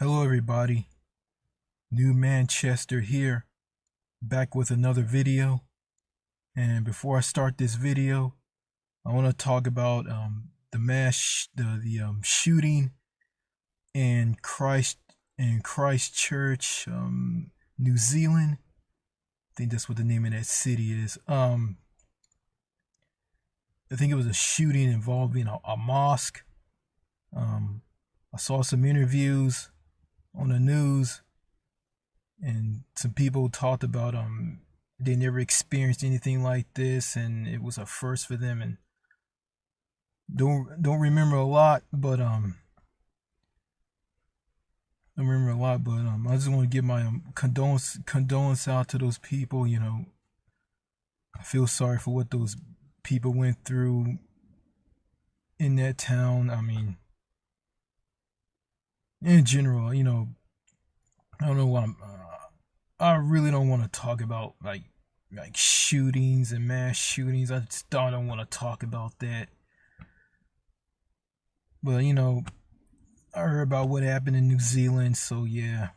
Hello, everybody. New Manchester here, back with another video. And before I start this video, I want to talk about the shooting in Christchurch, New Zealand. I think that's what the name of that city is. I think it was a shooting involving a mosque. I saw some interviews on the news, and some people talked about they never experienced anything like this, and it was a first for them, and don't remember a lot, but I just want to give my condolence out to those people. I feel sorry for what those people went through in that town. I mean, in general, I don't know what I really don't want to talk about like shootings and mass shootings. I just don't want to talk about that. But I heard about what happened in New Zealand, so yeah.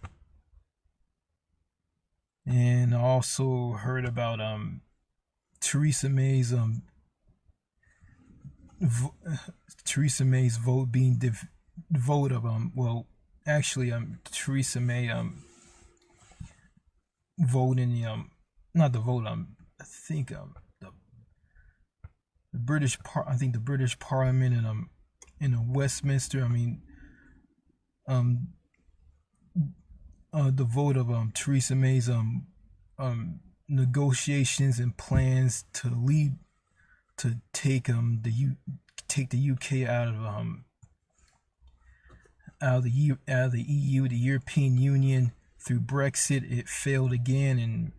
And I also heard about Theresa May's Theresa May's vote being vote of Theresa May vote in the not the vote I think the British Parliament in Westminster. I mean the vote of Theresa May's negotiations and plans to leave to take the UK out of the EU, the European Union, through Brexit. It failed again, and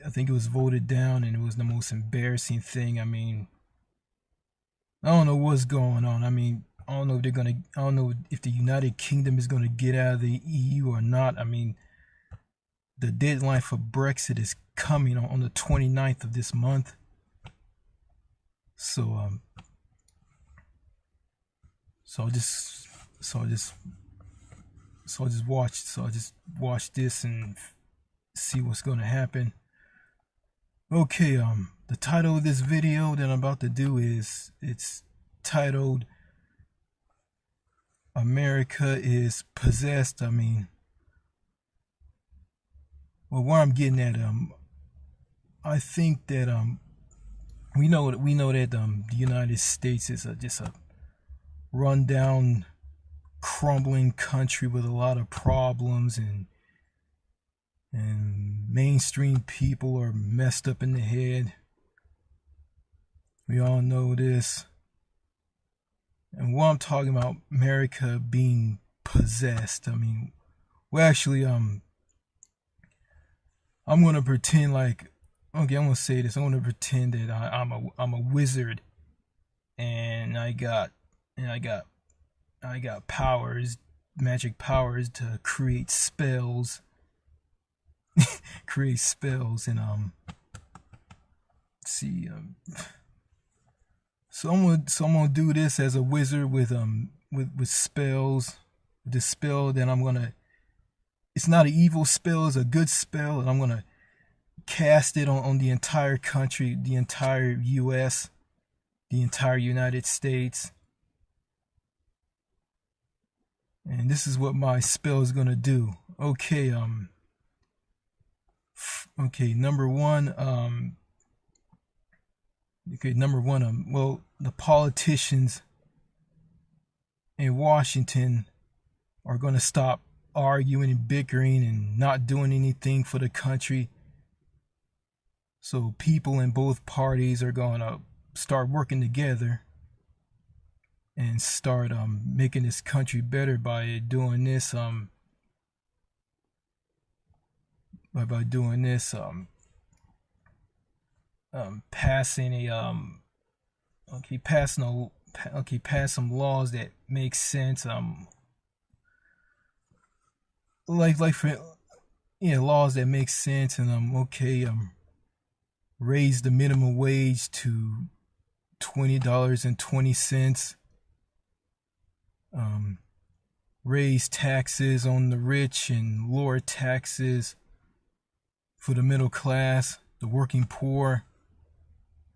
I think it was voted down, and it was the most embarrassing thing. I mean, I don't know what's going on. I mean, I don't know if the United Kingdom is gonna get out of the EU or not. I mean, the deadline for Brexit is coming on the 29th of this month. So I just watch this and see what's gonna happen. Okay, the title of this video that I'm about to do it's titled "America is Possessed." I mean, well, where I'm getting at, I think that we know that the United States is just a rundown, crumbling country with a lot of problems, and mainstream people are messed up in the head. We all know this. And what I'm talking about, America being possessed, I mean, well, actually, I'm gonna pretend like, okay, I'm gonna say this. I'm gonna pretend that I'm a wizard, and I got powers, magic powers to create spells, and see so I'm gonna do this as a wizard with spells. The spell that I'm gonna, it's not an evil spell, it's a good spell, and I'm gonna cast it on the entire country, the entire US, the entire United States. And this is what my spell is gonna do. Okay, number one, well, the politicians in Washington are gonna stop arguing and bickering and not doing anything for the country. So people in both parties are gonna start working together and start making this country better by doing this passing pass some laws that make sense, laws that make sense, and raise the minimum wage to $20.20. raise taxes on the rich and lower taxes for the middle class, the working poor,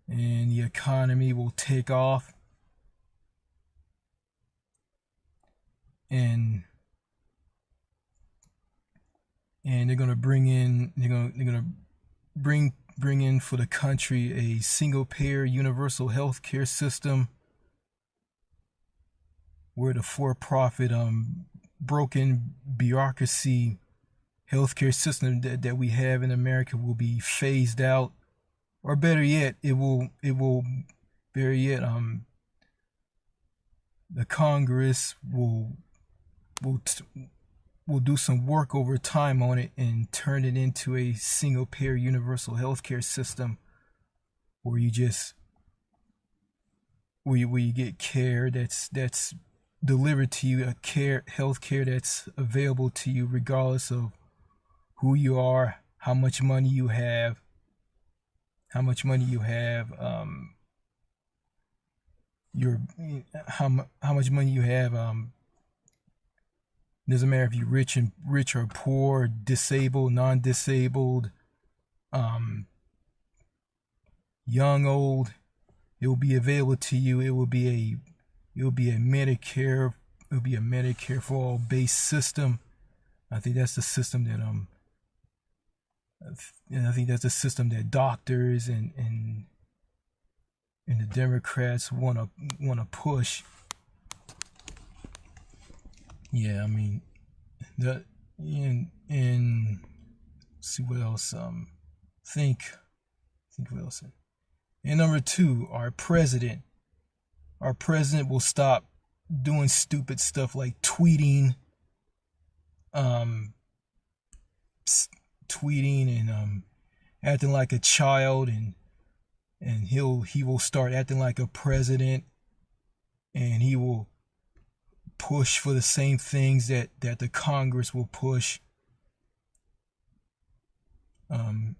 and the economy will take off. And they're gonna bring in for the country a single payer universal health care system, where the for-profit broken bureaucracy healthcare system that we have in America will be phased out, or better yet, the Congress will do some work over time on it and turn it into a single payer universal healthcare system, where you get care that's delivered to you, health care that's available to you regardless of who you are, how much money you have, doesn't matter if you're rich or poor, disabled, non-disabled, young, old. It will be available to you. It will be a Medicare for all based system. I think that's the system that doctors and the Democrats want to push. Yeah, I mean, see what else. Think what else. And number 2, our president will stop doing stupid stuff like tweeting and acting like a child, and he will start acting like a president, and he will push for the same things that the Congress will push. The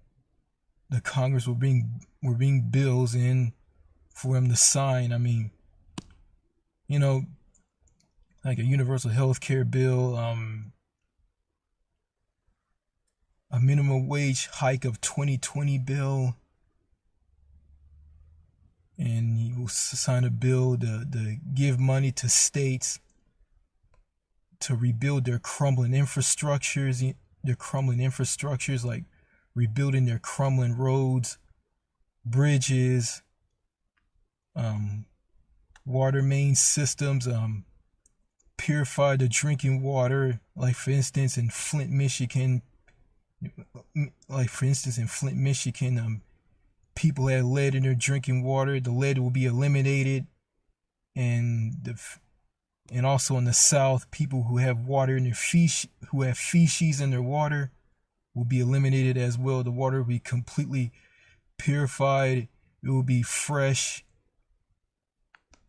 Congress will bring bills in for him to sign. I mean, like a universal health care bill, a minimum wage hike of 2020 bill, and he will sign a bill to give money to states to rebuild their crumbling infrastructures, like rebuilding their crumbling roads, bridges, water main systems, purify the drinking water, like for instance in Flint, Michigan, people had lead in their drinking water. The lead will be eliminated, and also in the South, people who have water in their feces in their water will be eliminated as well. The water will be completely purified. It will be fresh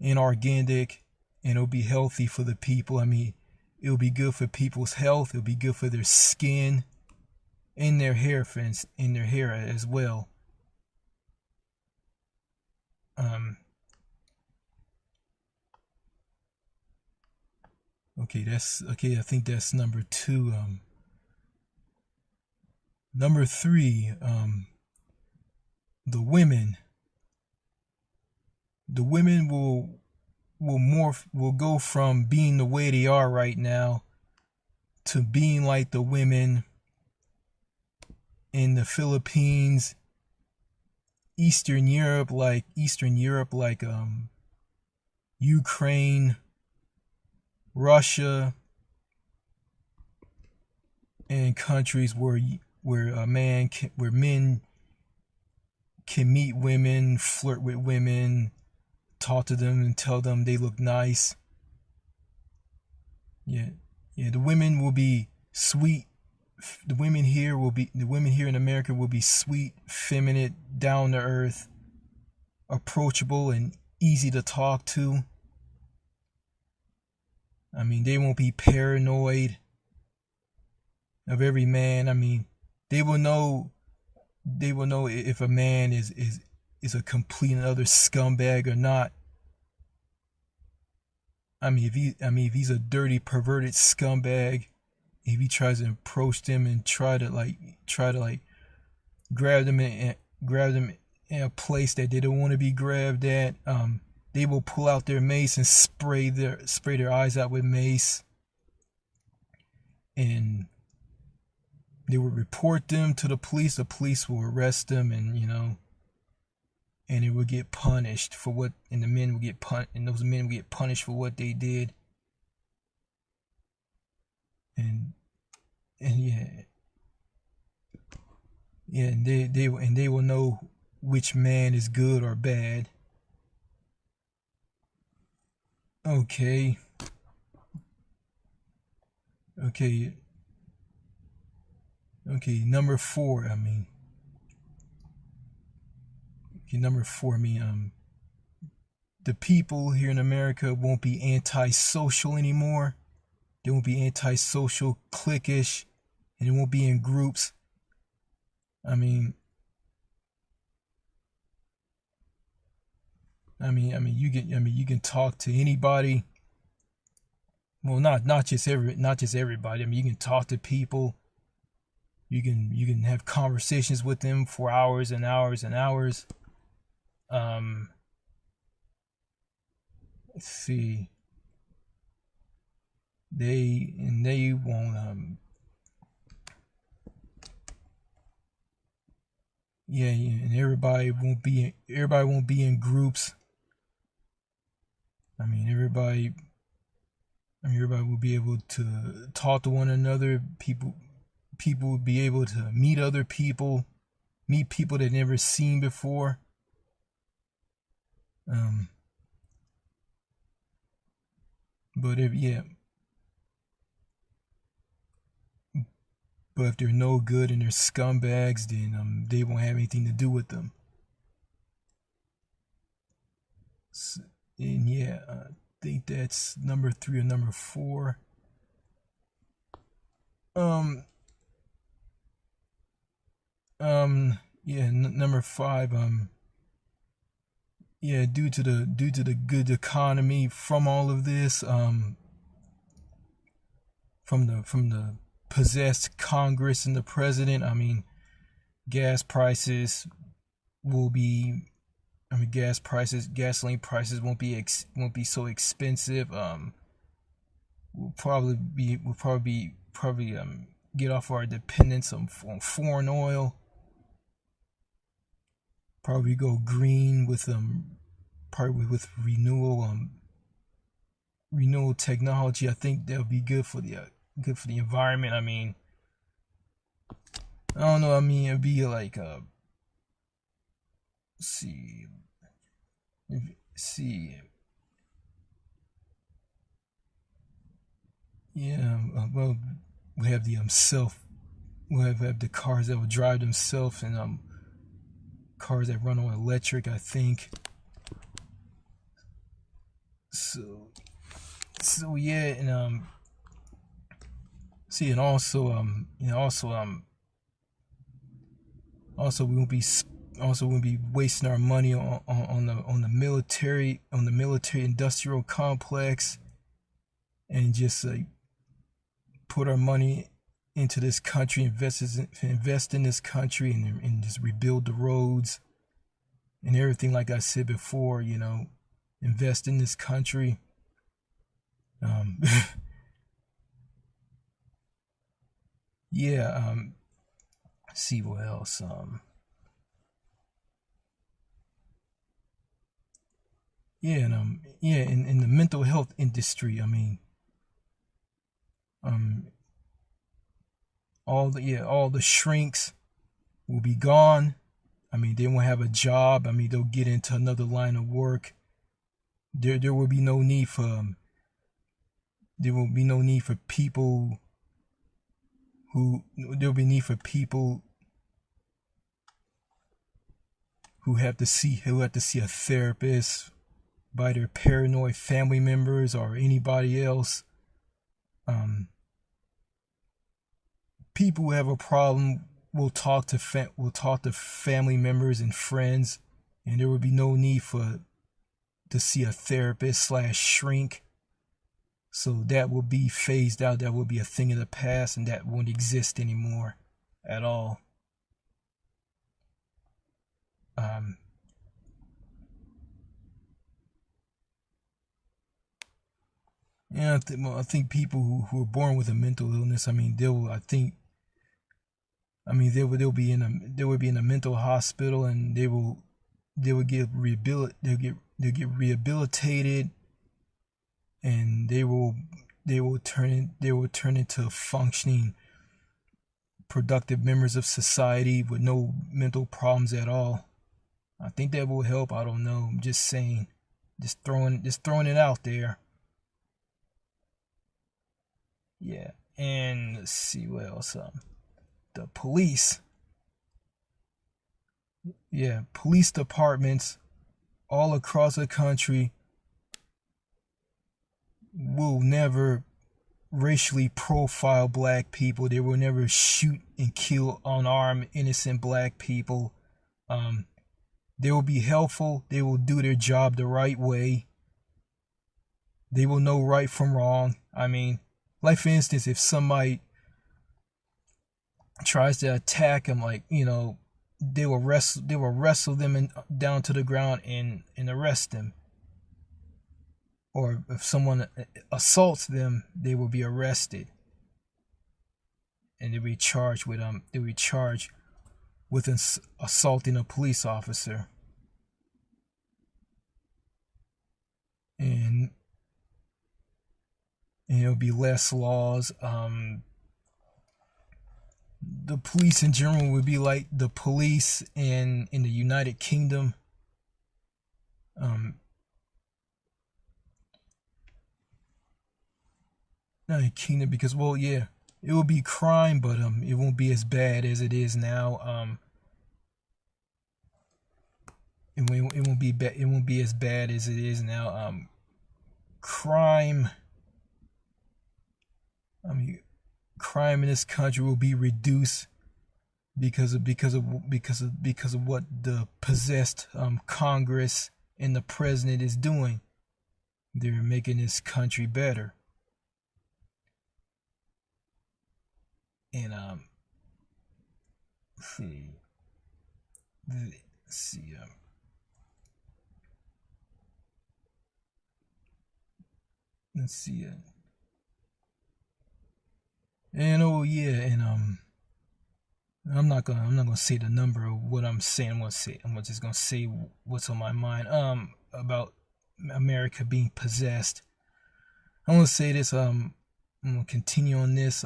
and organic, and it'll be healthy for the people. I mean, it'll be good for people's health. It'll be good for their skin and their hair, as well. I think that's number 2. Number 3, the women will go from being the way they are right now to being like the women in the Philippines, Eastern Europe, like Ukraine, Russia, and countries where men can meet women, flirt with women, talk to them, and tell them they look nice. Yeah, the women will be sweet. The women here in America will be sweet, feminine, down to earth, approachable, and easy to talk to. I mean, they won't be paranoid of every man. I mean, they will know if a man is a complete and utter scumbag or not. if he's a dirty, perverted scumbag, if he tries to approach them and try to grab them in a place that they don't want to be grabbed at, they will pull out their mace and spray their eyes out with mace, and they will report them to the police. The police will arrest them, and and it will get punished for what, and the men will get and those men will get punished for what they did. And and they will know which man is good or bad. Okay. Number four. The people here in America won't be antisocial anymore. They won't be antisocial, cliquish, and it won't be in groups. You can talk to anybody. Well, not just everybody. You can talk to people. You can have conversations with them for hours and hours and hours. Let's see. They won't and everybody won't be in groups. Everybody will be able to talk to one another. People will be able to meet other people, meet people they've never seen before. But if they're no good and they're scumbags, then they won't have anything to do with them. And I think that's number 3 or number 4. Number 5. Due to the good economy from all of this, from the possessed Congress and the president, gasoline prices won't be so expensive. We'll probably get off our dependence on foreign oil. Probably go green with renewable technology. I think that would be good for the environment. I don't know. It'd be like see. Well, we have the we'll have the cars that will drive themselves, and cars that run on electric, I think. So and we won't be wasting our money on the military industrial complex, and just put our money into this country, invest in this country, and just rebuild the roads and everything. Like I said before, invest in this country. See what else. In the mental health industry, all the shrinks will be gone. They won't have a job. They'll get into another line of work. There will be no need for people who have to see a therapist by their paranoid family members or anybody else. People who have a problem will talk to family members and friends, and there will be no need to see a therapist / shrink. So that will be phased out. That will be a thing of the past, and that won't exist anymore at all. Um, yeah, I think people who are born with a mental illness, I mean, they will be in a mental hospital, and they will get they'll get rehabilitated, and they will turn into functioning, productive members of society with no mental problems at all. I think that will help. I don't know. I'm just saying, just throwing it out there. Yeah, and let's see what else. The police. Yeah, police departments all across the country will never racially profile black people. They will never shoot and kill unarmed innocent black people. They will be helpful. They will do their job the right way. They will know right from wrong. I mean, like for instance, if somebody tries to attack them, like, they will wrestle them down to the ground and arrest them. Or if someone assaults them, they will be arrested, and they'll be charged with assaulting a police officer. And it'll be less laws. The police in general would be like the police in the United Kingdom. Not in Kingdom, because, well, yeah, it will be crime, but it won't be as bad as it is now. It won't be as bad as it is now. Crime. I mean, crime in this country will be reduced because of what the possessed Congress and the president is doing. They're making this country better. And let's see. Let's see. And oh yeah, and I'm not gonna say the number of what I'm saying. I'm just gonna say what's on my mind. About America being possessed. I'm gonna say this. I'm gonna continue on this.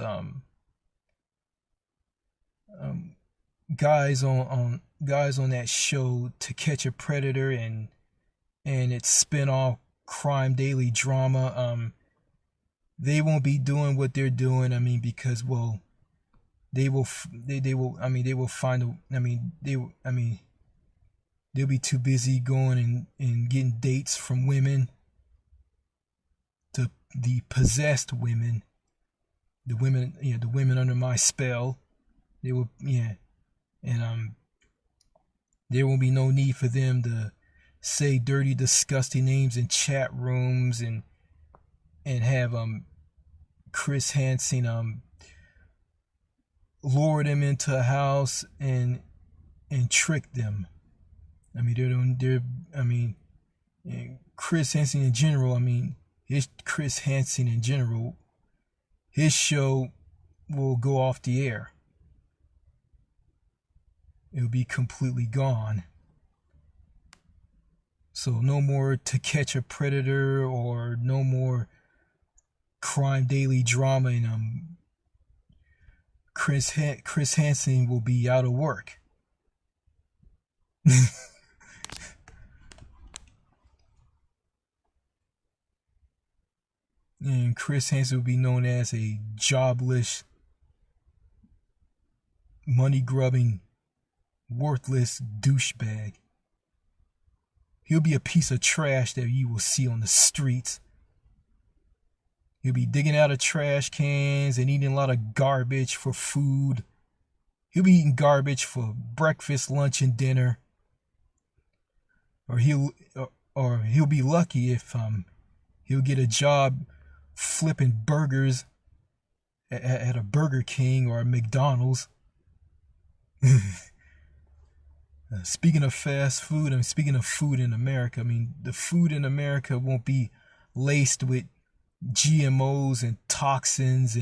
Guys on that show, To Catch a Predator, and its spin-off Crime Daily Drama, they won't be doing what they're doing. I mean, because, well, they will find they'll be too busy going and getting dates from women, to the possessed women, the women under my spell. They will, and there will be no need for them to say dirty, disgusting names in chat rooms, and have Chris Hansen lure them into a house and trick them. I mean, Chris Hansen in general. I mean, Chris Hansen in general. His show will go off the air. It'll be completely gone. So no more To Catch a Predator, or no more Crime Daily Drama, and Chris Hansen will be out of work. And Chris Hansen will be known as a jobless, money-grubbing, worthless douchebag. He'll be a piece of trash that you will see on the streets. He'll be digging out of trash cans and eating a lot of garbage for food. He'll be eating garbage for breakfast, lunch, and dinner. Or he'll be lucky if he'll get a job flipping burgers at a Burger King or a McDonald's. Speaking of fast food, and speaking of food in America, I mean, the food in America won't be laced with GMOs and toxins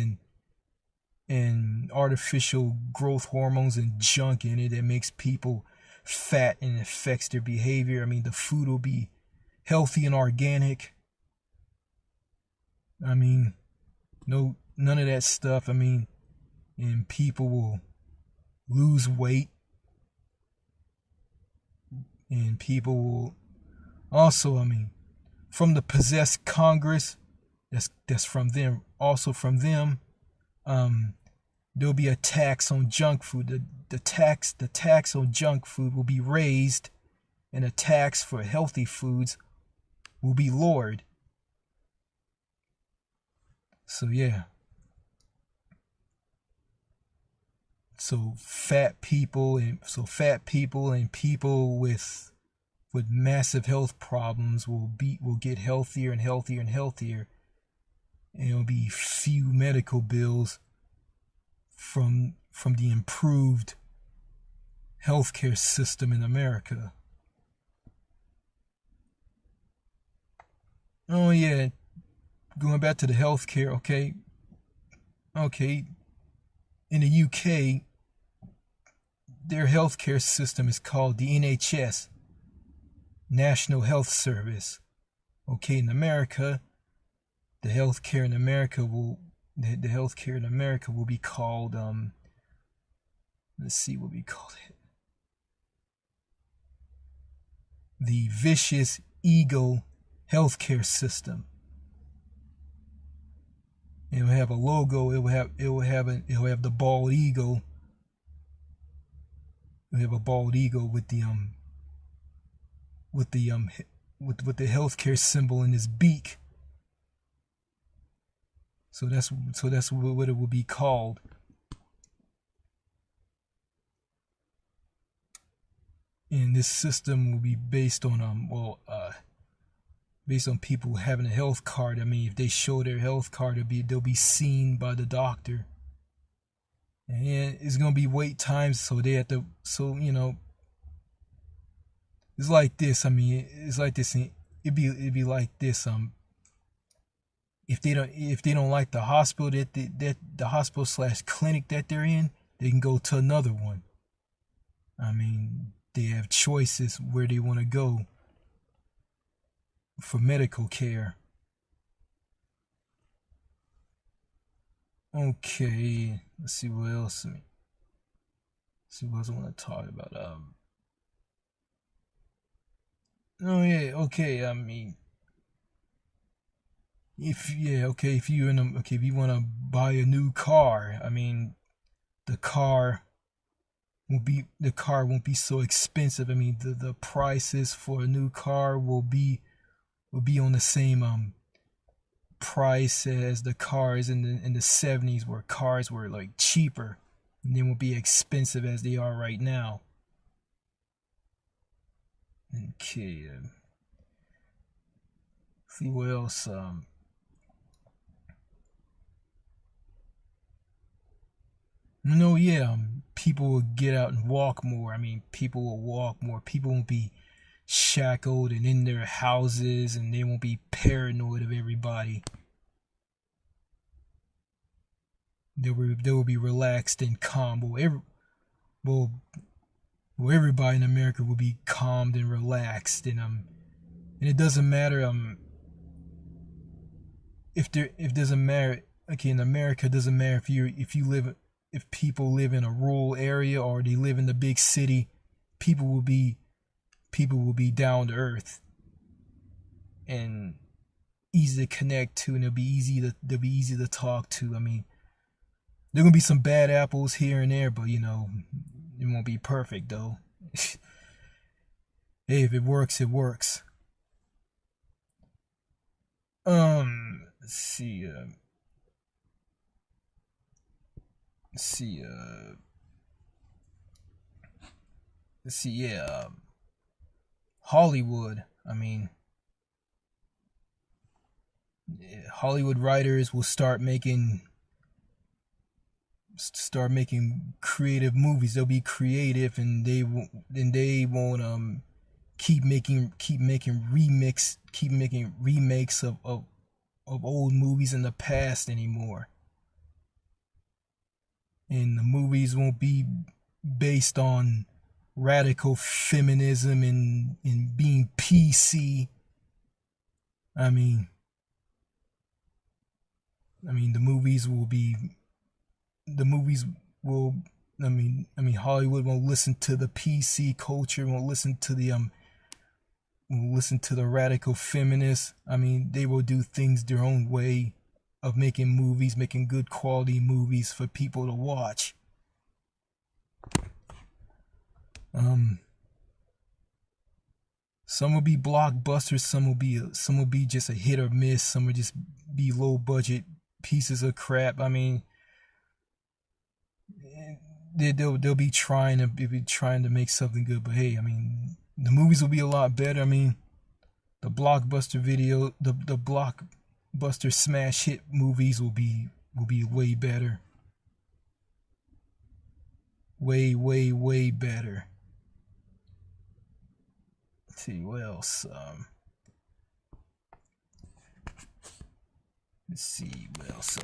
and artificial growth hormones and junk in it that makes people fat and affects their behavior. I mean, the food will be healthy and organic. I mean, none of that stuff. I mean, and people will lose weight, and people will also, I mean, from the possessed Congress, that's from them. Also from them, there'll be a tax on junk food. The tax on junk food will be raised, and a tax for healthy foods will be lowered. So yeah. So fat people and people with massive health problems will get healthier and healthier and healthier. And it'll be few medical bills from the improved healthcare system in America. Oh yeah, going back to the healthcare, okay. In the UK, their healthcare system is called the NHS, National Health Service. Okay, in America, the healthcare in America will be called let's see what we call it. The Vicious Eagle Healthcare System. It will have a logo. It will have the bald eagle. We have a bald eagle with the healthcare symbol in his beak. So that's what it will be called. And this system will be based on people having a health card. I mean, if they show their health card, they'll be seen by the doctor. And it's gonna be wait times, so they have to. So it's like this. I mean, it's like this. It'd be like this. If they don't like the hospital that the hospital / clinic that they're in, they can go to another one. I mean, they have choices where they want to go for medical care. Okay, let's see what else. See what else I want to talk about. Oh yeah, okay. I mean, if you want to buy a new car, I mean, the car won't be so expensive. I mean, the prices for a new car will be on the same price as the cars in the 70s, where cars were like cheaper, and they won't be expensive as they are right now. Okay, see what else. People will get out and walk more. I mean, people will walk more. People won't be shackled and in their houses, and they won't be paranoid of everybody. They will be relaxed and calm. Everybody in America will be calmed and relaxed, and it doesn't matter if doesn't matter. Okay, in America, it doesn't matter if people live in a rural area or they live in the big city. People will be down to earth and easy to connect to, and they'll be easy to talk to. I mean, there gonna be some bad apples here and there, but it won't be perfect though. Hey, if it works, it works. Let's see. Yeah. Hollywood. I mean, Hollywood writers will start making creative movies. They'll be creative, and they won't keep making remakes of old movies in the past anymore. And the movies won't be based on radical feminism and being PC. I mean, the movies will be the movies will. Hollywood won't listen to the PC culture. Won't listen to the radical feminists. They will do things their own way of making movies, making good quality movies for people to watch. Some will be blockbusters, some will be just a hit or miss, some will just be low budget pieces of crap. They'll be trying to make something good, but hey, the movies will be a lot better. The blockbuster smash hit movies will be way better. Way better. Let's see what else. Let's see what else.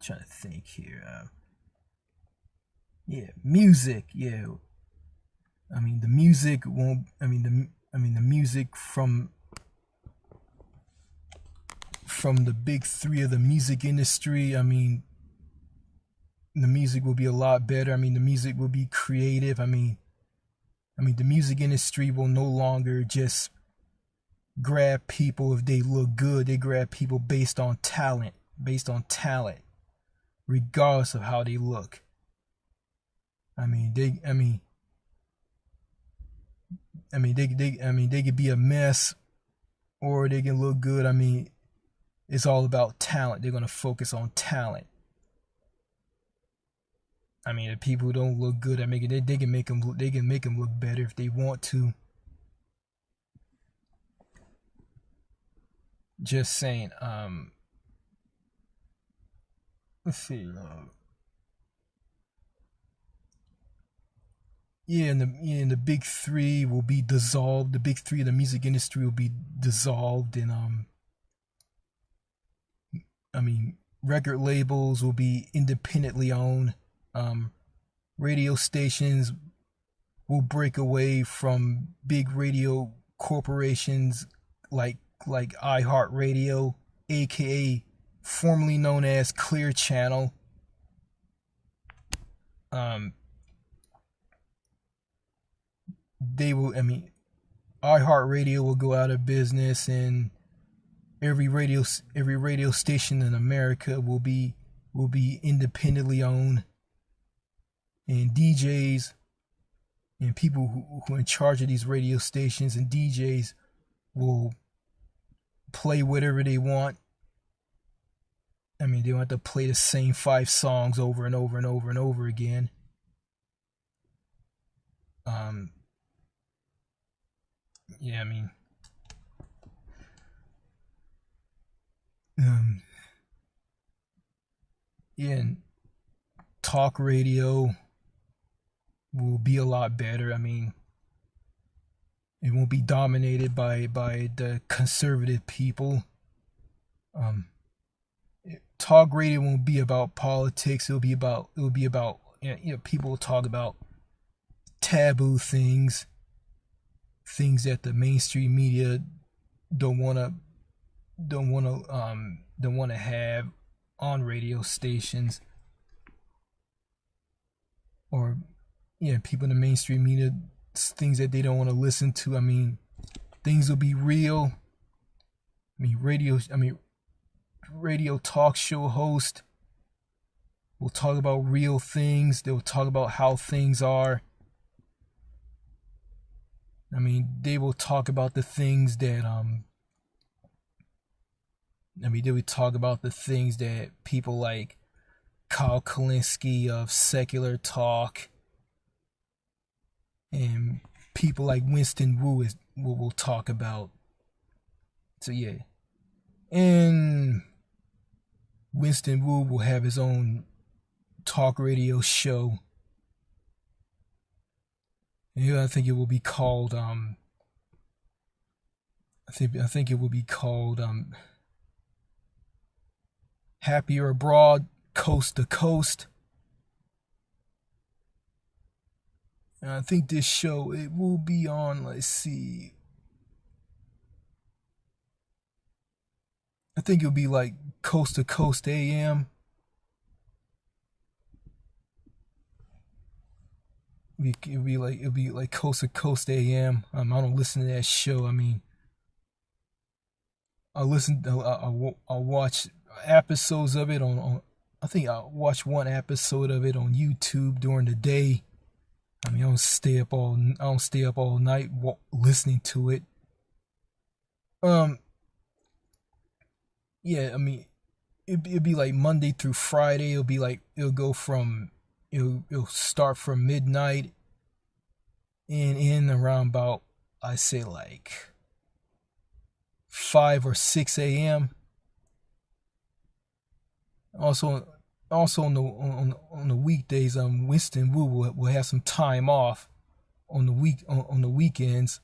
Trying to think here. Yeah, music. Yeah, the music won't. The music from the big three of the music industry. The music will be a lot better. The music will be creative. The music industry will no longer just grab people if they look good. They grab people based on talent, regardless of how they look. They could be a mess or they can look good. It's all about talent. They're gonna focus on talent. If people don't look good, they can make them look better if they want to. Just saying. Let's see. And the big three will be dissolved. The big three of the music industry will be dissolved, and record labels will be independently owned. Radio stations will break away from big radio corporations like iHeartRadio, aka formerly known as Clear Channel. They will. iHeartRadio will go out of business, and every radio station in America will be independently owned, and DJs and people who are in charge of these radio stations and DJs will play whatever they want. They don't have to play the same 5 songs over and over and over and over again. Yeah, and talk radio will be a lot better. It won't be dominated by the conservative people. Talk radio won't be about politics. It'll be about people will talk about taboo things that the mainstream media don't want to have on radio stations, or people in the mainstream media, things that they don't want to listen to. Things will be real. Radio talk show host will talk about real things. They will talk about how things are. They will talk about the things that they would talk about the things that people like Kyle Kulinski of Secular Talk and people like Winston Wu will talk about. So yeah, and Winston Wu will have his own talk radio show. And I think it will be called I think it will be called Happier Abroad, Coast to Coast. And I think this show, it will be on, let's see, I think it'll be like Coast to Coast AM. It'll be like Coast to Coast AM. I don't listen to that show. I mean, I'll watch episodes of it on I think I'll watch one episode of it on YouTube during the day. I mean, I don't stay up all night listening to it. Yeah, I mean, it'd be like Monday through Friday. It'll start from midnight and end around about, I say, like 5 or 6 a.m. Also on the weekdays, Winston Wu will have some time off on the weekends,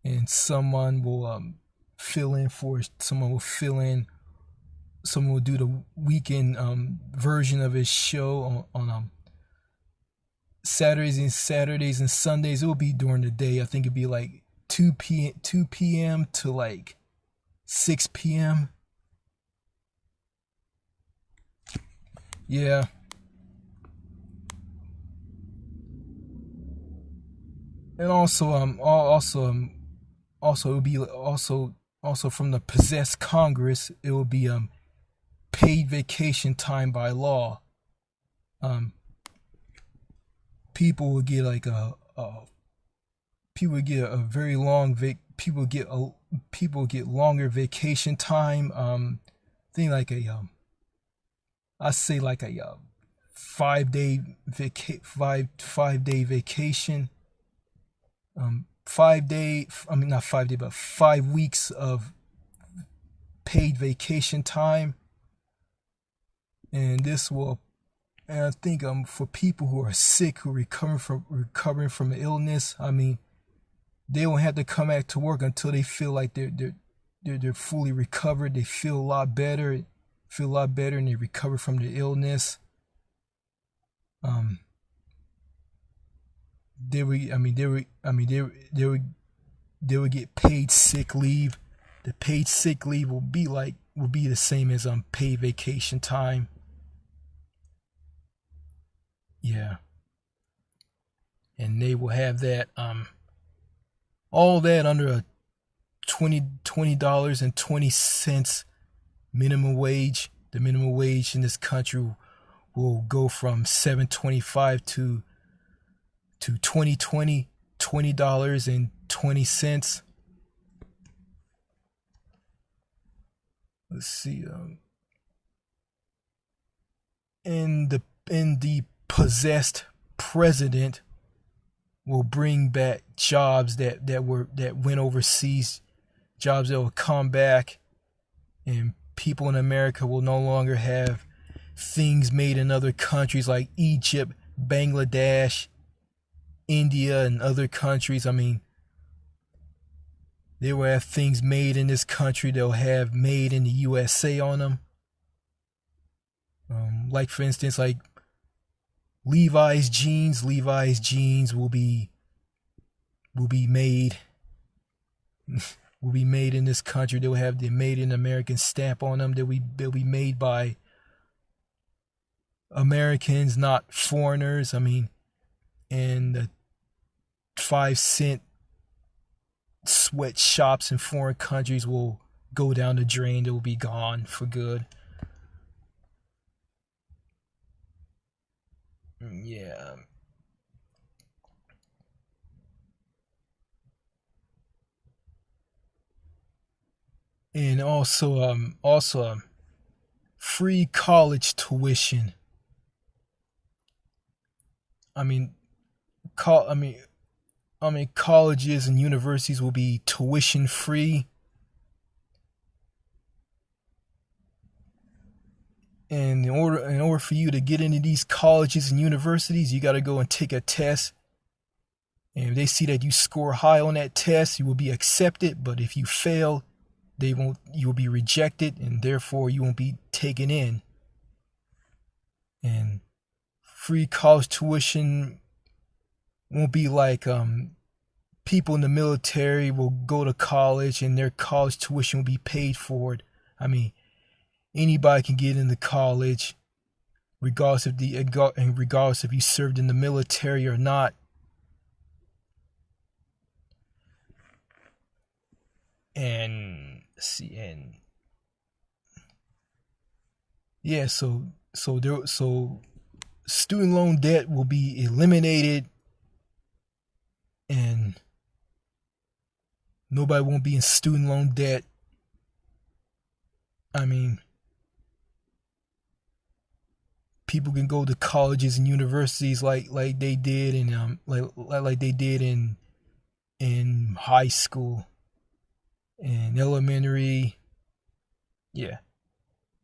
and someone will fill in. Someone will do the weekend version of his show on Saturdays and Sundays. It will be during the day. I think it'd be like 2 p.m. to like 6 p.m. Yeah. And also it'll be also from the possessed Congress, it will be paid vacation time by law. People will get like people get a very long people get longer vacation time. Thing like I say like a 5 day 5 day vacation. 5 day, I mean not 5 day, but 5 weeks of paid vacation time. And I think for people who are sick, who recovering from an illness, I mean, they won't have to come back to work until they feel like they're fully recovered. They feel a lot better, and they recover from the illness. They would get paid sick leave. The paid sick leave will be the same as paid vacation time. Yeah. And they will have that all that under a $20.20 minimum wage. The minimum wage in this country will go from $7.25 to 2020 $20.20. Let's see. And the possessed president will bring back jobs that went overseas, jobs that will come back, and people in America will no longer have things made in other countries like Egypt, Bangladesh, India, and other countries. I mean, they will have things made in this country they'll have made in the USA on them. Like for instance, like Levi's jeans will be made will be made in this country. They will have the Made in American stamp on them. They'll be made by Americans, not foreigners. I mean, and the 5-cent sweatshops in foreign countries will go down the drain. They will be gone for good. Yeah. And also free college tuition. I mean, colleges and universities will be tuition free. And in order for you to get into these colleges and universities, you got to go and take a test. And if they see that you score high on that test, you will be accepted. But if you fail, you will be rejected, and therefore you won't be taken in. And free college tuition won't be like people in the military will go to college and their college tuition will be paid for. I mean, anybody can get into college, regardless if you served in the military or not. And yeah, so student loan debt will be eliminated, and nobody won't be in student loan debt. I mean, people can go to colleges and universities like they did like they did in high school and elementary. Yeah.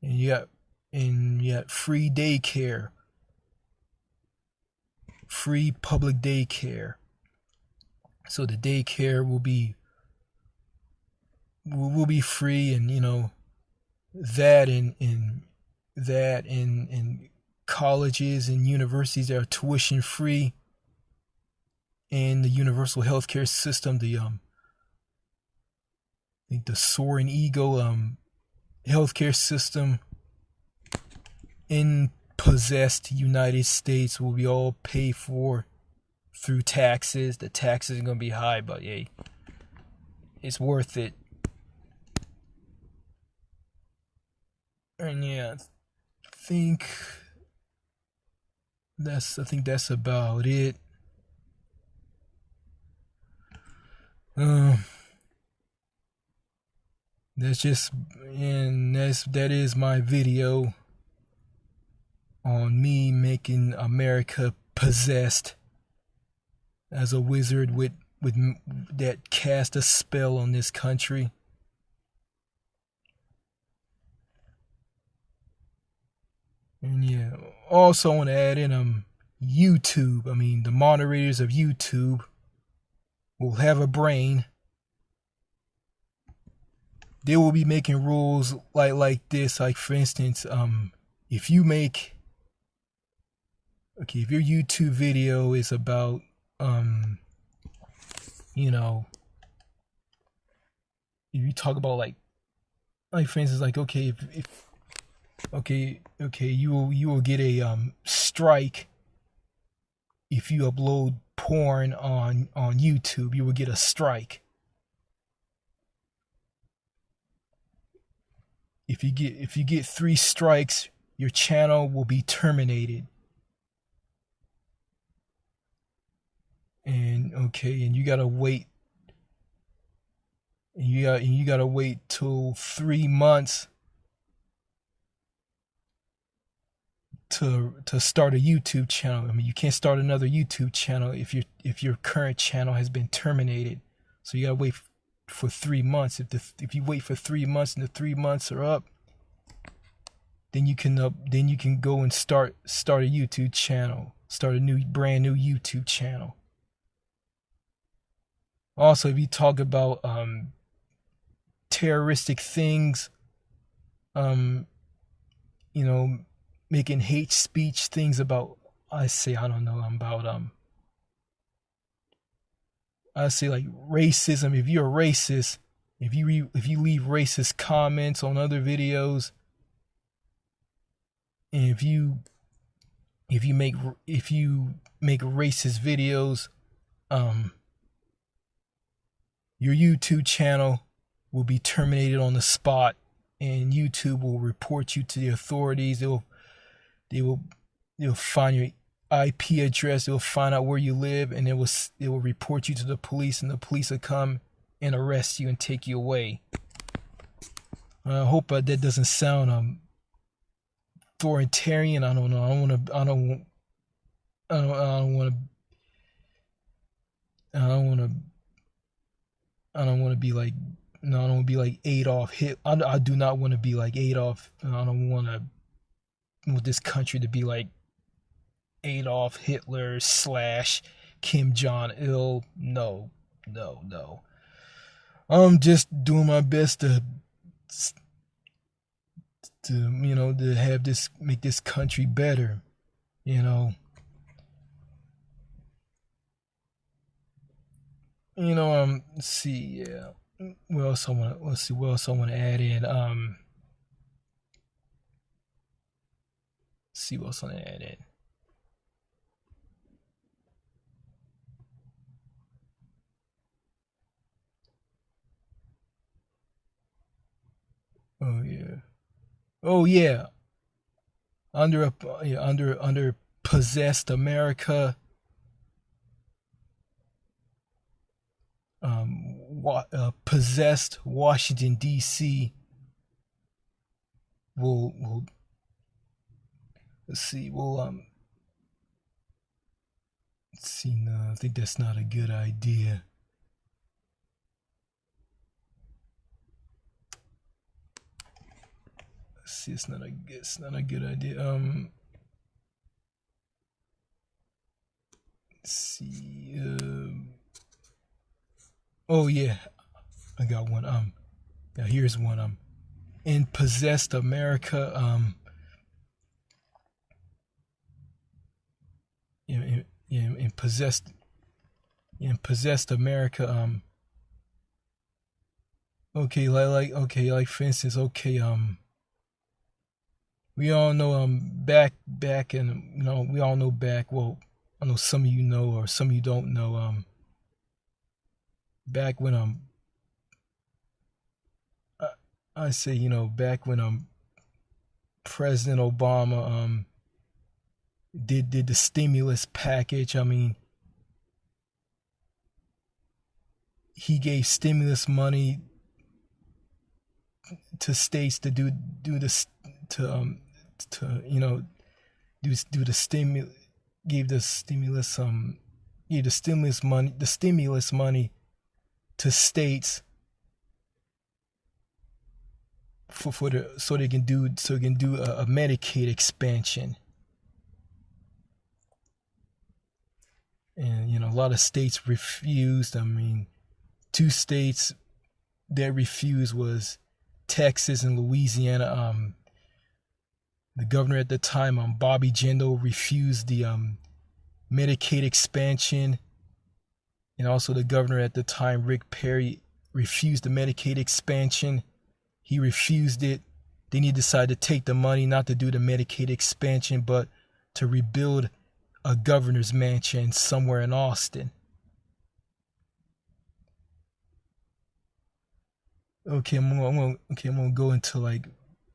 And you got free daycare, free public daycare. So the daycare will be free, and that in colleges and universities that are tuition free, and the universal healthcare system, the Soaring Eagle healthcare system in possessed United States will be all paid for through taxes. The taxes are gonna be high, but hey, it's worth it. And yeah, I think that's about it. That is my video on me making America possessed as a wizard with that cast a spell on this country. And yeah, also I want to add in YouTube. I mean, the moderators of YouTube will have a brain. They will be making rules like this. Like, for instance, if your YouTube video is about if you talk about like for instance, like, okay, you will get a strike if you upload porn on YouTube. You will get a strike. If you get 3 strikes, your channel will be terminated. And you gotta wait. And you gotta wait till 3 months to start a YouTube channel. I mean, you can't start another YouTube channel if your current channel has been terminated. So you gotta wait for 3 months. If you wait for 3 months and the 3 months are up, then you can go and start a YouTube channel, start a brand new YouTube channel. Also, if you talk about terroristic things, making hate speech things about, I say like racism. If you're a racist, if you leave racist comments on other videos, and if you make racist videos, your YouTube channel will be terminated on the spot, and YouTube will report you to the authorities. They'll find your IP address. They'll find out where you live, and it will report you to the police, and the police will come and arrest you and take you away. I hope that doesn't sound authoritarian. I don't know. I don't want to be like, no, I don't want to be like Adolf Hitler. I do not want to be like Adolf. I don't want to want this country to be like Adolf Hitler / Kim Jong Il. No, no, no. I'm just doing my best to to have this, make this country better. You know. Let's see, yeah. What else I want? Let's see. What else I want to add in? Let's see what else I want to add in. Oh yeah. Oh yeah. Under possessed America. Possessed Washington D.C. will let's see. Let's see. No, I think that's not a good idea. Let's see. It's not a good idea. Let's see. Oh yeah, I got one. Now here's one. In possessed America. In possessed America. Okay, like for instance, okay. We all know back and we all know back. Well, I know some of you know, or some of you don't know. Back when I say back when President Obama did the stimulus package. I mean, he gave stimulus money to states to do this to do the stimulus, gave the stimulus money to states so they can do a Medicaid expansion. And a lot of states refused. I mean, 2 states that refused was Texas and Louisiana. The governor at the time, Bobby Jindal, refused the Medicaid expansion, and also the governor at the time, Rick Perry, refused the Medicaid expansion. He refused it. Then he decided to take the money not to do the Medicaid expansion, but to rebuild a governor's mansion somewhere in Austin. Okay, I'm gonna go into like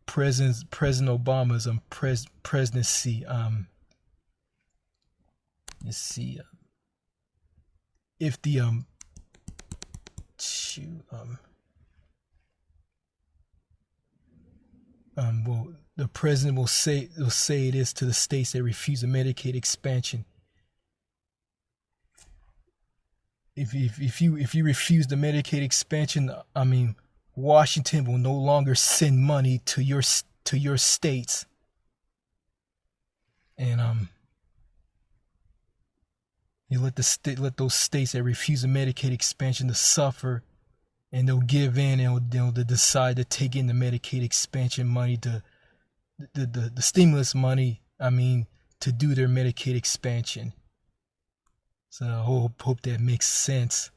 President Obama's presidency. Let's see. If the well, the president will say this to the states that refuse a Medicaid expansion. If you refuse the Medicaid expansion, I mean, Washington will no longer send money to your states, and you let those states that refuse a Medicaid expansion to suffer, and they'll give in, and they'll decide to take in the Medicaid expansion money, to the stimulus money. I mean, to do their Medicaid expansion. So I hope that makes sense.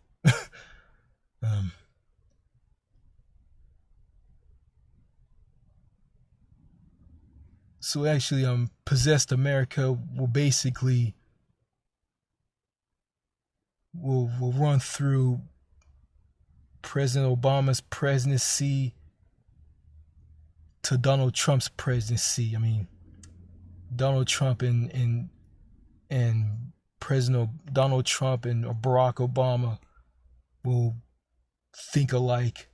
So actually, possessed America will basically will run through President Obama's presidency to Donald Trump's presidency. I mean, Donald Trump and President Donald Trump and Barack Obama will think alike.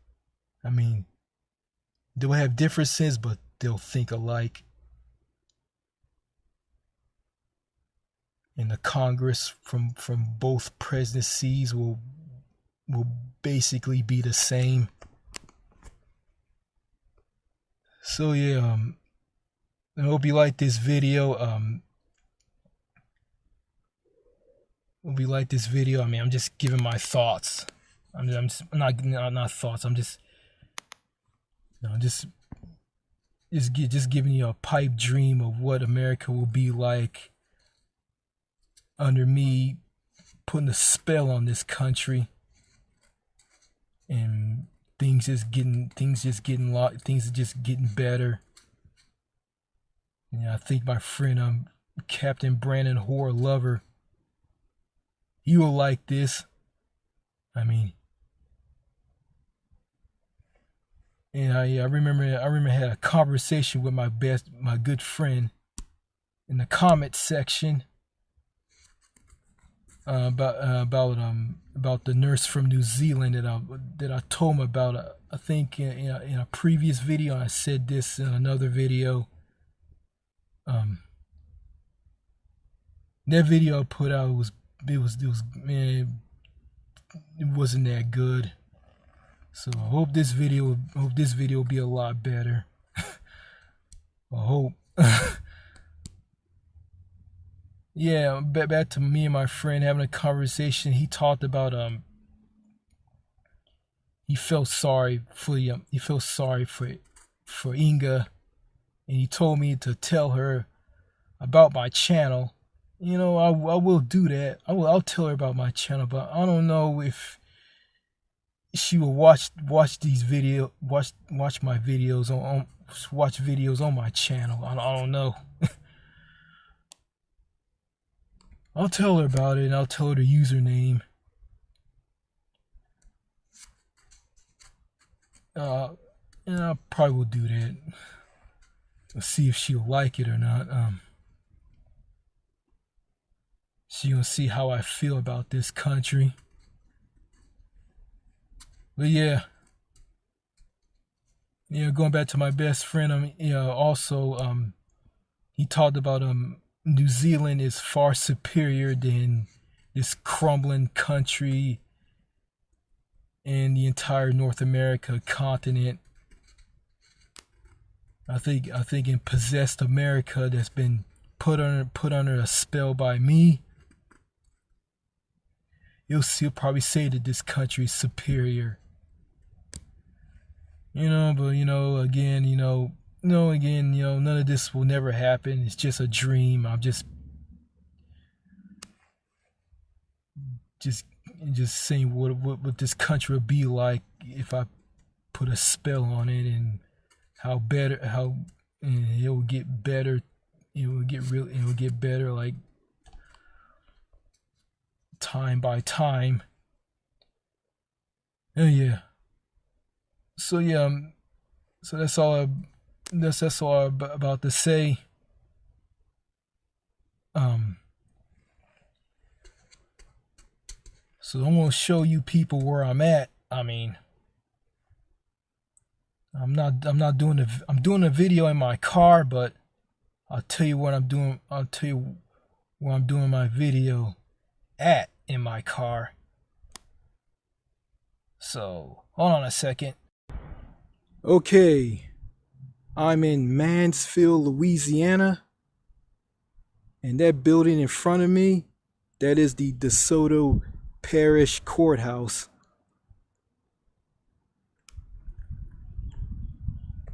I mean, they'll have differences, but they'll think alike. And the Congress from both presidencies will basically be the same. So yeah, And it'll be like this video. It'll be like this video. I mean, I'm just giving my thoughts. I'm not thoughts. I'm just, just giving you a pipe dream of what America will be like under me putting a spell on this country, and things are just getting better. I think my friend Captain Brandon Hoare Lover, he will like this. I mean, and I remember I had a conversation with my good friend in the comment section about the nurse from New Zealand that I told him about. I think in a previous video. I said this in another video. That video I put out was man, it wasn't that good. So I hope this video will be a lot better. I hope. Yeah, back to me and my friend having a conversation. He talked about he felt sorry for Inga, and he told me to tell her about my channel. I will do that. I'll tell her about my channel, but I don't know if she will watch my videos watch videos on my channel. I don't know. I'll tell her about it, and I'll tell her the username. And I probably will do that. Let's see if she'll like it or not. She'll see how I feel about this country. But yeah, going back to my best friend, also he talked about New Zealand is far superior than this crumbling country and the entire North America continent. I think in possessed America that's been put under a spell by me, you'll probably say that this country is superior. But again, none of this will never happen. It's just a dream. I'm just saying what this country would be like if I put a spell on it, and how it will get better. It will get better, like time by time. Yeah. So yeah, so that's all I'm about to say. So I'm gonna show you people where I'm at. I mean, I'm doing a video in my car, but I'll tell you what I'm doing. I'll tell you where I'm doing my video at in my car. So hold on a second. Okay, I'm in Mansfield, Louisiana, and that building in front of me, that is the DeSoto Parish Courthouse.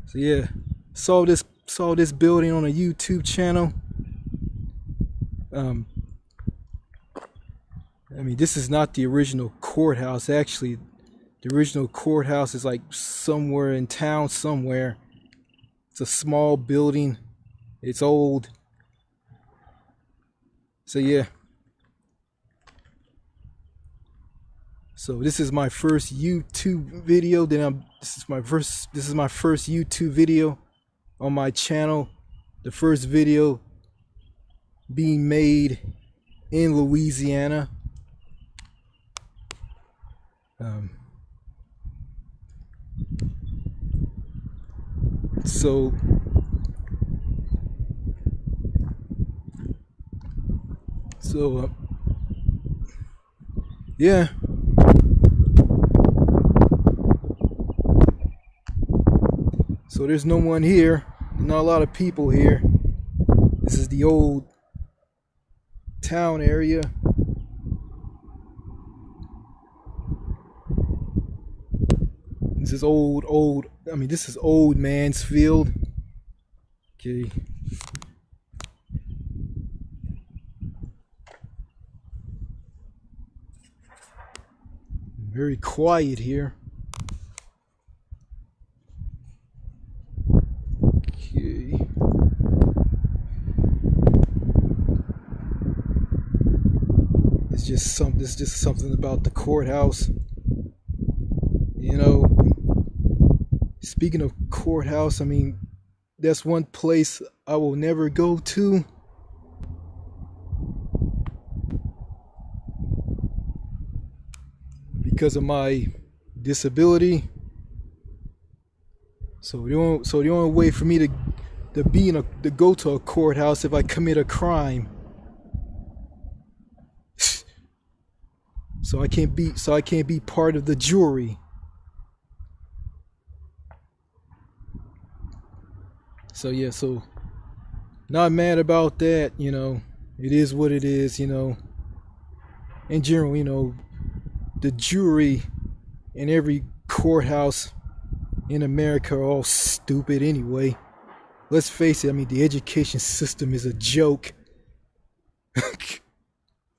So yeah, saw this building on a YouTube channel. I mean, this is not the original courthouse. Actually, the original courthouse is like somewhere in town somewhere. It's a small building. It's old. So yeah. So this is my first YouTube video. This is my first YouTube video on my channel. The first video being made in Louisiana. Yeah. So there's no one here. Not a lot of people here. This is the old town area. This is old, I mean, this is old Mansfield. Okay. Very quiet here. Okay. It's just something about the courthouse. You know, speaking of courthouse, I mean, that's one place I will never go to. Because of my disability. So the only way for me to go to a courthouse if I commit a crime. So I can't be part of the jury. So yeah, so not mad about that, you know. It is what it is, you know. In general, you know, the jury in every courthouse in America are all stupid anyway. Let's face it, I mean, the education system is a joke.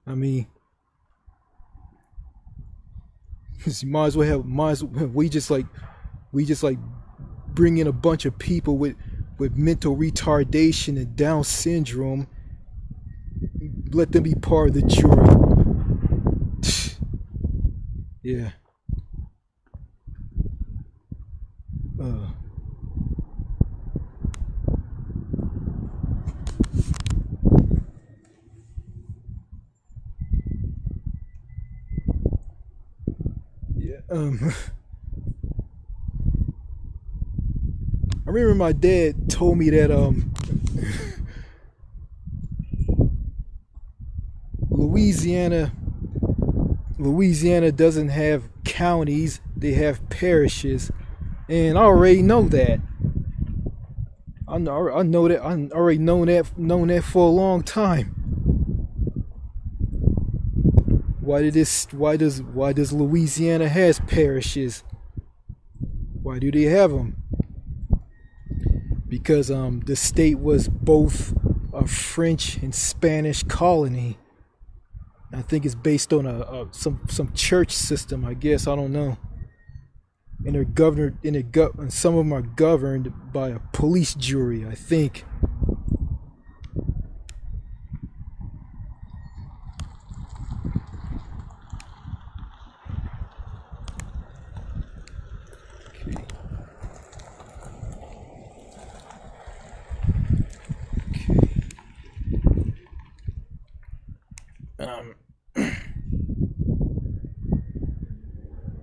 I mean, we just bring in a bunch of people with mental retardation and Down syndrome, let them be part of the jury. Yeah. I remember my dad told me that Louisiana doesn't have counties, they have parishes. And I already know that. I know that. I already known that for a long time. Why does Louisiana has parishes? Why do they have them? Because the state was both a French and Spanish colony. I think it's based on some church system, I guess. I don't know. And they're governed and some of them are governed by a police jury, I think.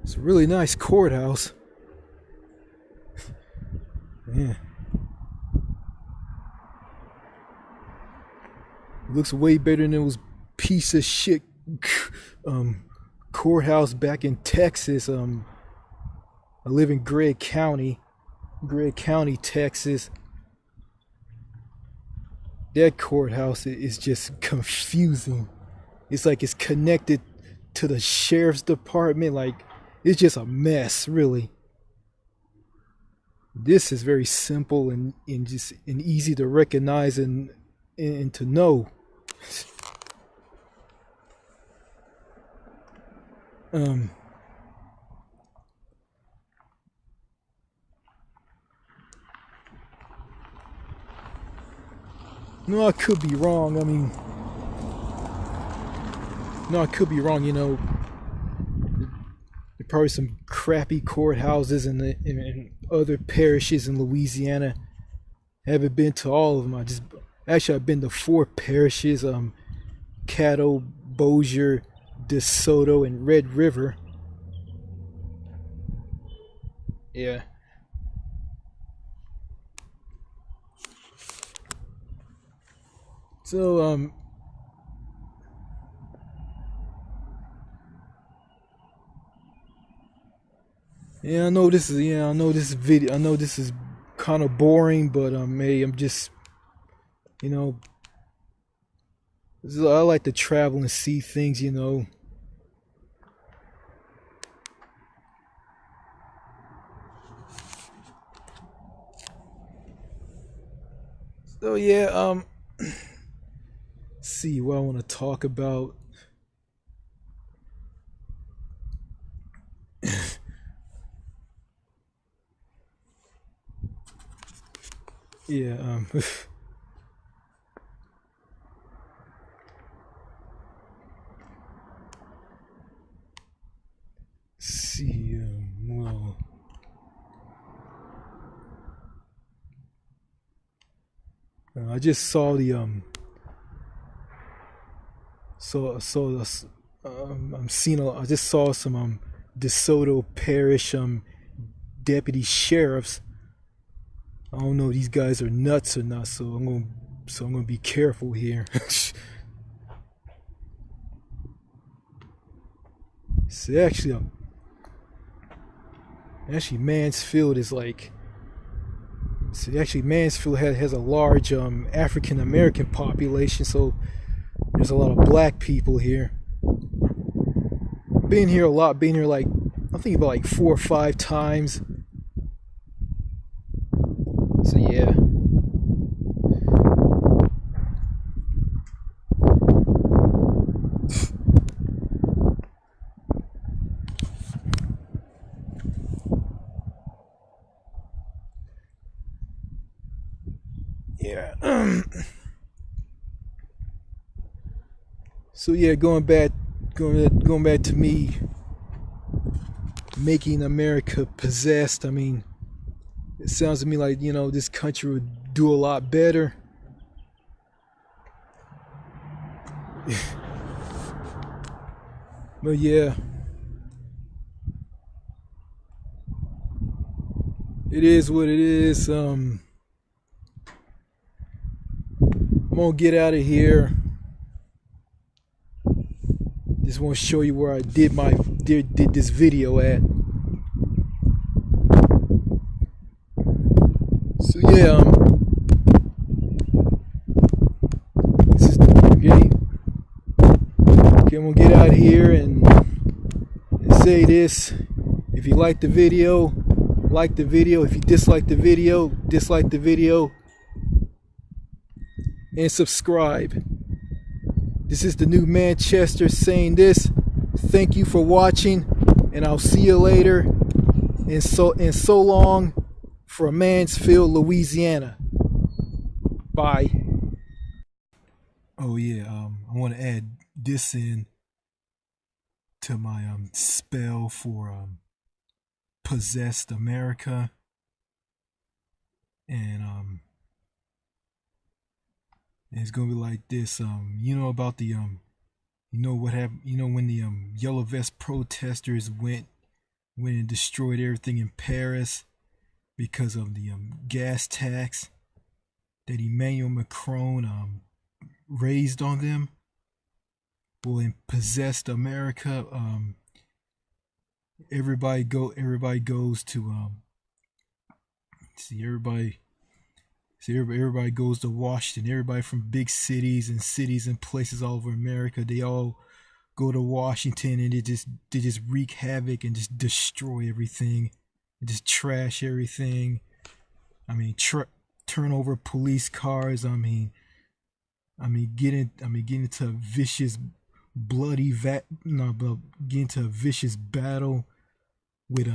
It's a really nice courthouse. Yeah. It looks way better than those piece of shit courthouse back in Texas. I live in Gregg County, Texas. That courthouse is just confusing. It's like it's connected to the sheriff's department. Like, it's just a mess, really. This is very simple and easy to recognize and to know. No, I could be wrong. I mean, no, I could be wrong. You know, there are probably some crappy courthouses in other parishes in Louisiana. I haven't been to all of them. I've been to 4 parishes: Caddo, Bossier, DeSoto, and Red River. Yeah. So yeah, I know this is kind of boring, but hey, I'm just You know, I like to travel and see things, you know. So yeah, see what I want to talk about. Yeah, see, well, I just saw the I'm seeing I just saw some DeSoto Parish deputy sheriffs. I don't know if these guys are nuts or not, so I'm gonna be careful here. So actually Mansfield is like, so actually Mansfield has a large African American population, so there's a lot of black people here. Been here a lot, been here like, I think about like 4 or 5 times. So yeah. Yeah. So yeah, going back to me making America possessed. I mean, it sounds to me like, you know, this country would do a lot better. But yeah, it is what it is. I'm gonna get out of here. Just want to show you where I did this video at. So yeah, this is okay. Okay, I'm gonna get out of here and say this. If you like the video, like the video. If you dislike the video, dislike the video. And subscribe. This is the New Manchester saying this. Thank you for watching, and I'll see you later. And so long from Mansfield, Louisiana. Bye. Oh yeah, I want to add this in to my spell for possessed America, and it's gonna be like this. You know about the you know what happened? You know when the yellow vest protesters went and destroyed everything in Paris because of the gas tax that Emmanuel Macron raised on them. Well, in possessed America, everybody goes to everybody goes to Washington. Everybody from big cities and places all over America, they all go to Washington, and they just wreak havoc and just destroy everything, and just trash everything. I mean, turn over police cars. I mean, get into a vicious, bloody get into a vicious battle with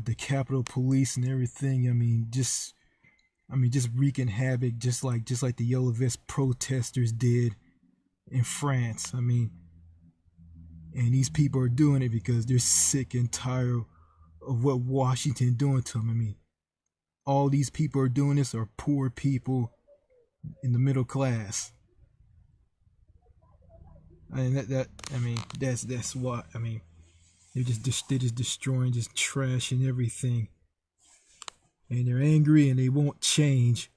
the Capitol Police and everything. I mean, just wreaking havoc, just like the yellow vest protesters did in France. I mean, and these people are doing it because they're sick and tired of what Washington doing to them. I mean, all these people are doing this are poor people in the middle class. And that's what I mean. They're just destroying, just trashing everything, and they're angry and they won't change.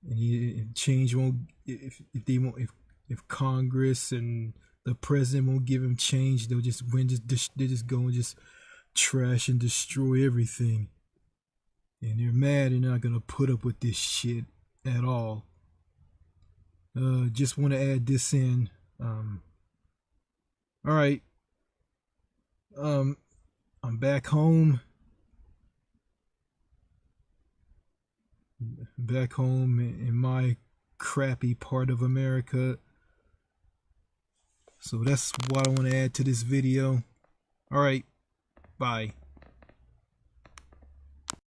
And change won't if Congress and the president won't give them change. They'll just go and just trash and destroy everything. And they're mad. They're not gonna put up with this shit. at all. Just want to add this in. All right. I'm back home. Back home in my crappy part of America. So that's what I want to add to this video. All right. Bye.